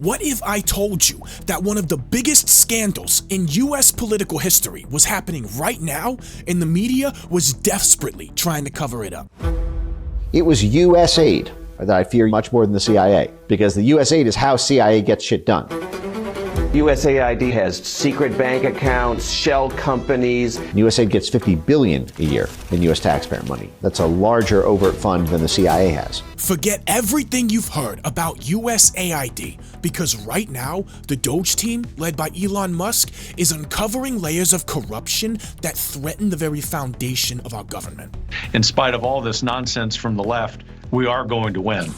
What if I told you that one of the biggest scandals in US political history was happening right now and the media was desperately trying to cover it up? It was USAID that I fear much more than the CIA, because the USAID is how CIA gets shit done. USAID has secret bank accounts, shell companies. USAID gets $50 billion a year in US taxpayer money. That's a larger overt fund than the CIA has. Forget everything you've heard about USAID, because right now, the DOGE team, led by Elon Musk, is uncovering layers of corruption that threaten the very foundation of our government. In spite of all this nonsense from the left, we are going to win.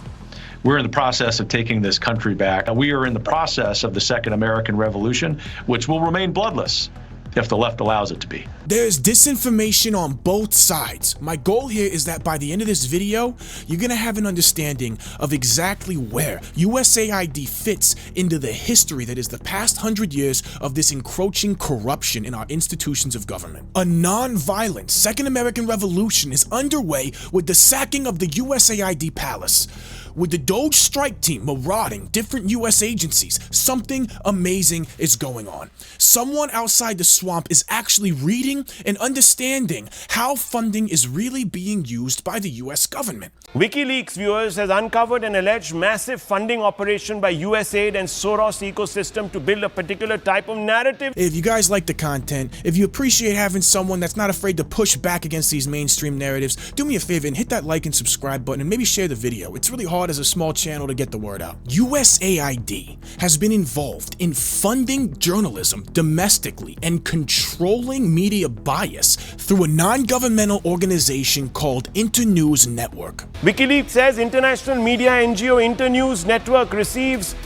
We're in the process of taking this country back. We are in the process of the Second American Revolution, which will remain bloodless if the left allows it to be. There's disinformation on both sides. My goal here is that by the end of this video, you're gonna have an understanding of exactly where USAID fits into the history that is the past 100 years of this encroaching corruption in our institutions of government. A non-violent Second American Revolution is underway with the sacking of the USAID palace. With the DOGE strike team marauding different US agencies, something amazing is going on. Someone outside the swamp is actually reading and understanding how funding is really being used by the US government. WikiLeaks, viewers, has uncovered an alleged massive funding operation by USAID and Soros ecosystem to build a particular type of narrative. If you guys like the content, if you appreciate having someone that's not afraid to push back against these mainstream narratives, do me a favor and hit that like and subscribe button and maybe share the video. It's really hard as a small channel to get the word out. USAID has been involved in funding journalism domestically and controlling media bias through a non-governmental organization called Internews Network. WikiLeaks says international media NGO Internews Network receives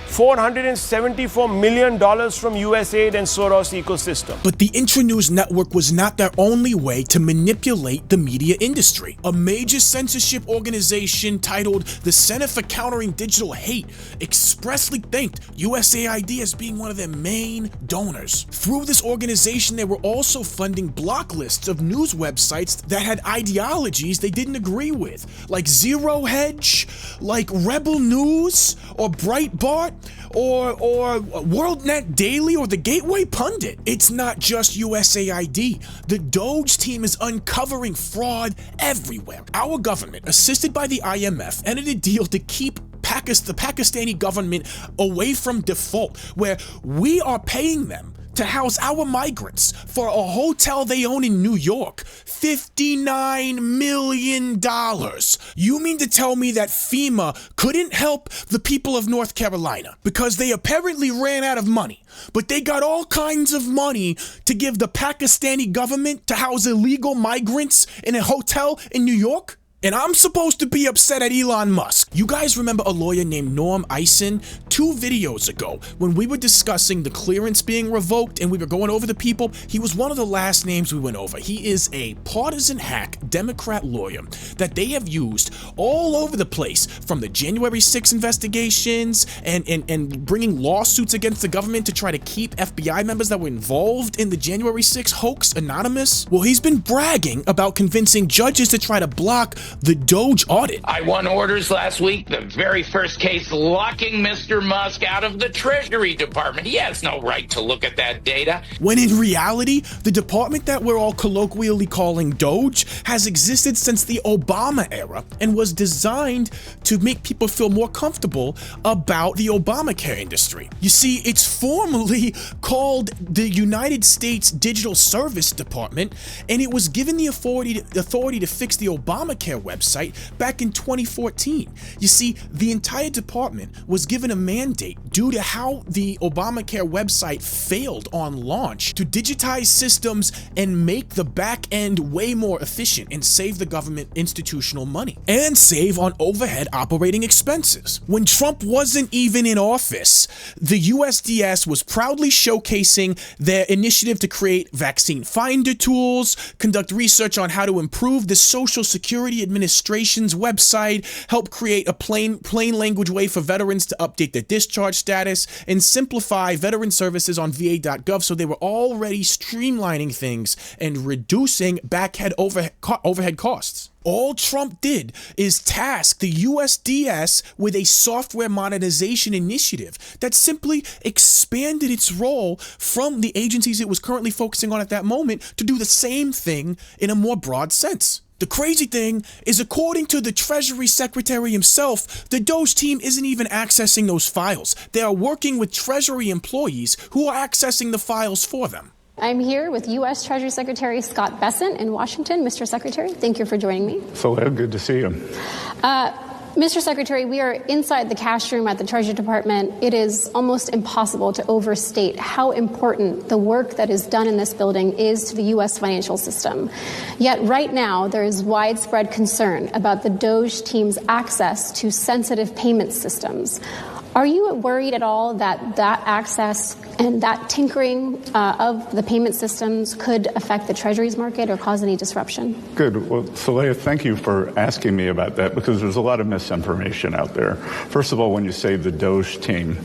$474 million from USAID and Soros ecosystem. But the Internews Network was not their only way to manipulate the media industry. A major censorship organization titled the Center for Countering Digital Hate expressly thanked USAID as being one of their main donors. Through this organization, they were also funding block lists of news websites that had ideologies they didn't agree with, like Zero Hedge, like Rebel News, or Breitbart, or WorldNet Daily, or the Gateway Pundit. It's not just USAID. The DOGE team is uncovering fraud everywhere. Our government, assisted by the IMF, entered a deal to keep the Pakistani government away from default, where we are paying them to house our migrants for a hotel they own in New York. $59 million. You mean to tell me that FEMA couldn't help the people of North Carolina because they apparently ran out of money, but they got all kinds of money to give the Pakistani government to house illegal migrants in a hotel in New York? And I'm supposed to be upset at Elon Musk. You guys remember a lawyer named Norm Eisen 2 videos ago when we were discussing the clearance being revoked and we were going over the people? He was one of the last names we went over. He is a partisan hack Democrat lawyer that they have used all over the place, from the January 6 investigations and bringing lawsuits against the government to try to keep FBI members that were involved in the January 6 hoax anonymous. Well, he's been bragging about convincing judges to try to block the DOGE audit. I won orders last week, the very first case locking Mr. Musk out of the Treasury Department. He has no right to look at that data. When in reality, the department that we're all colloquially calling DOGE has existed since the Obama era and was designed to make people feel more comfortable about the Obamacare industry. You see, it's formally called the United States Digital Service Department, and it was given the authority to fix the Obamacare website back in 2014. You see, the entire department was given a mandate due to how the Obamacare website failed on launch to digitize systems and make the back end way more efficient and save the government institutional money and save on overhead operating expenses. When Trump wasn't even in office, the USDS was proudly showcasing their initiative to create vaccine finder tools, conduct research on how to improve the Social Security Administration's website, help create a plain language way for veterans to update their their discharge status, and simplify veteran services on va.gov, so they were already streamlining things and reducing backhead overhead costs. All Trump did is task the USDS with a software modernization initiative that simply expanded its role from the agencies it was currently focusing on at that moment to do the same thing in a more broad sense. The crazy thing is, according to the Treasury Secretary himself, the DOGE team isn't even accessing those files. They are working with Treasury employees who are accessing the files for them. I'm here with US Treasury Secretary Scott Bessent in Washington. Mr. Secretary, thank you for joining me. Hello, good to see you. Mr. Secretary, we are inside the cash room at the Treasury Department. It is almost impossible to overstate how important the work that is done in this building is to the U.S. financial system. Yet right now, there is widespread concern about the DOGE team's access to sensitive payment systems. Are you worried at all that that access and that tinkering of the payment systems could affect the Treasuries market or cause any disruption? Good. Well, Saleha, thank you for asking me about that, because there's a lot of misinformation out there. First of all, when you say the DOGE team,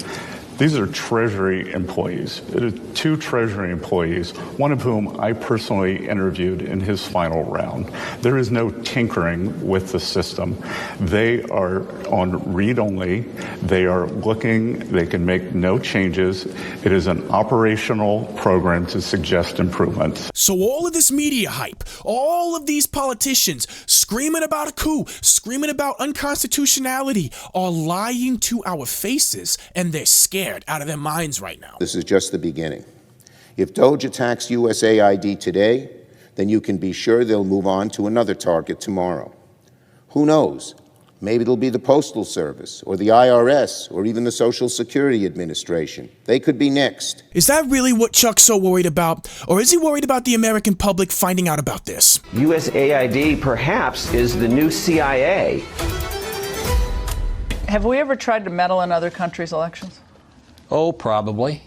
these are Treasury employees. It is 2 Treasury employees, one of whom I personally interviewed in his final round. There is no tinkering with the system. They are on read-only. They are looking. They can make no changes. It is an operational program to suggest improvements. So all of this media hype, all of these politicians screaming about a coup, screaming about unconstitutionality, are lying to our faces, and they're scared out of their minds right now. This is just the beginning. If DOGE attacks USAID today, then you can be sure they'll move on to another target tomorrow. Who knows? Maybe it'll be the Postal Service or the IRS or even the Social Security Administration. They could be next. Is that really what Chuck's so worried about? Or is he worried about the American public finding out about this? USAID perhaps is the new CIA. Have we ever tried to meddle in other countries' elections? Oh, probably.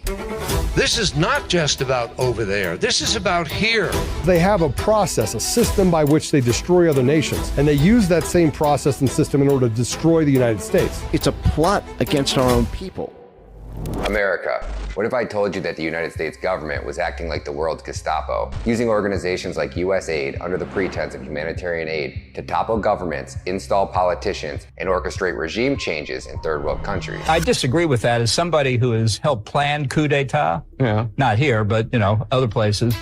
This is not just about over there. This is about here. They have a process, a system by which they destroy other nations, and they use that same process and system in order to destroy the United States. It's a plot against our own people. America, what if I told you that the United States government was acting like the world's Gestapo, using organizations like USAID under the pretense of humanitarian aid to topple governments, install politicians, and orchestrate regime changes in third world countries? I disagree with that as somebody who has helped plan coup d'etat. Yeah. Not here, but, other places.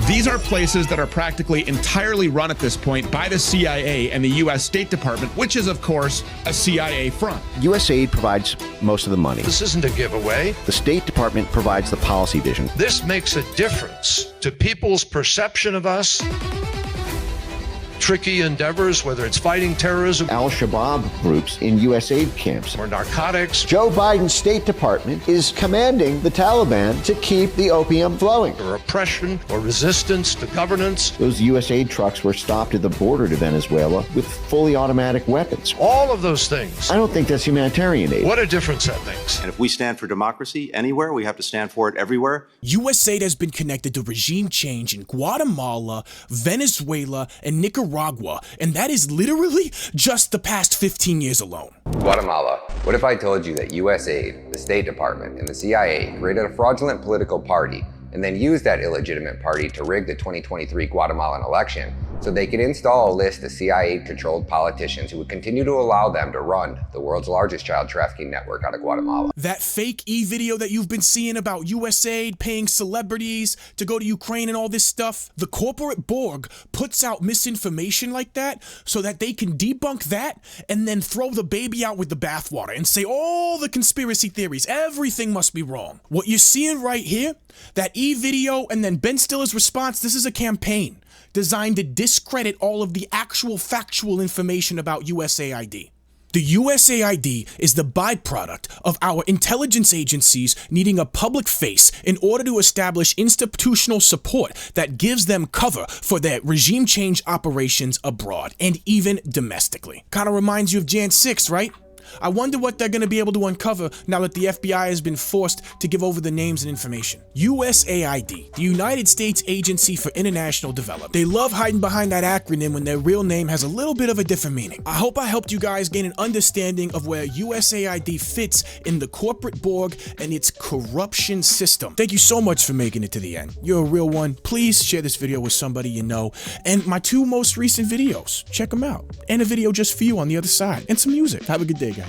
These are places that are practically entirely run at this point by the CIA and the U.S. State Department, which is, of course, a CIA front. USAID provides most of the money. This isn't a giveaway. The State Department provides the policy vision. This makes a difference to people's perception of us. Tricky endeavors, whether it's fighting terrorism, Al-Shabaab groups in USAID camps, or narcotics. Joe Biden's State Department is commanding the Taliban to keep the opium flowing. Or oppression or resistance to governance. Those USAID trucks were stopped at the border to Venezuela with fully automatic weapons. All of those things. I don't think that's humanitarian aid. What a difference that makes. And if we stand for democracy anywhere, we have to stand for it everywhere. USAID has been connected to regime change in Guatemala, Venezuela, and Nicaragua, and that is literally just the past 15 years alone. Guatemala, what if I told you that USAID, the State Department, and the CIA created a fraudulent political party and then used that illegitimate party to rig the 2023 Guatemalan election so they could install a list of CIA-controlled politicians who would continue to allow them to run the world's largest child trafficking network out of Guatemala? That fake e-video that you've been seeing about USAID paying celebrities to go to Ukraine and all this stuff, the corporate Borg puts out misinformation like that so that they can debunk that and then throw the baby out with the bathwater and say all the conspiracy theories, everything must be wrong. What you're seeing right here, that e-video and then Ben Stiller's response, this is a campaign designed to discredit all of the actual factual information about USAID. The USAID is the byproduct of our intelligence agencies needing a public face in order to establish institutional support that gives them cover for their regime change operations abroad and even domestically. Kind of reminds you of Jan 6, right? I wonder what they're going to be able to uncover now that the FBI has been forced to give over the names and information. USAID, the United States Agency for International Development. They love hiding behind that acronym when their real name has a little bit of a different meaning. I hope I helped you guys gain an understanding of where USAID fits in the corporate Borg and its corruption system. Thank you so much for making it to the end. You're a real one. Please share this video with somebody you know. And my 2 most recent videos, check them out. And a video just for you on the other side. And some music. Have a good day, guys.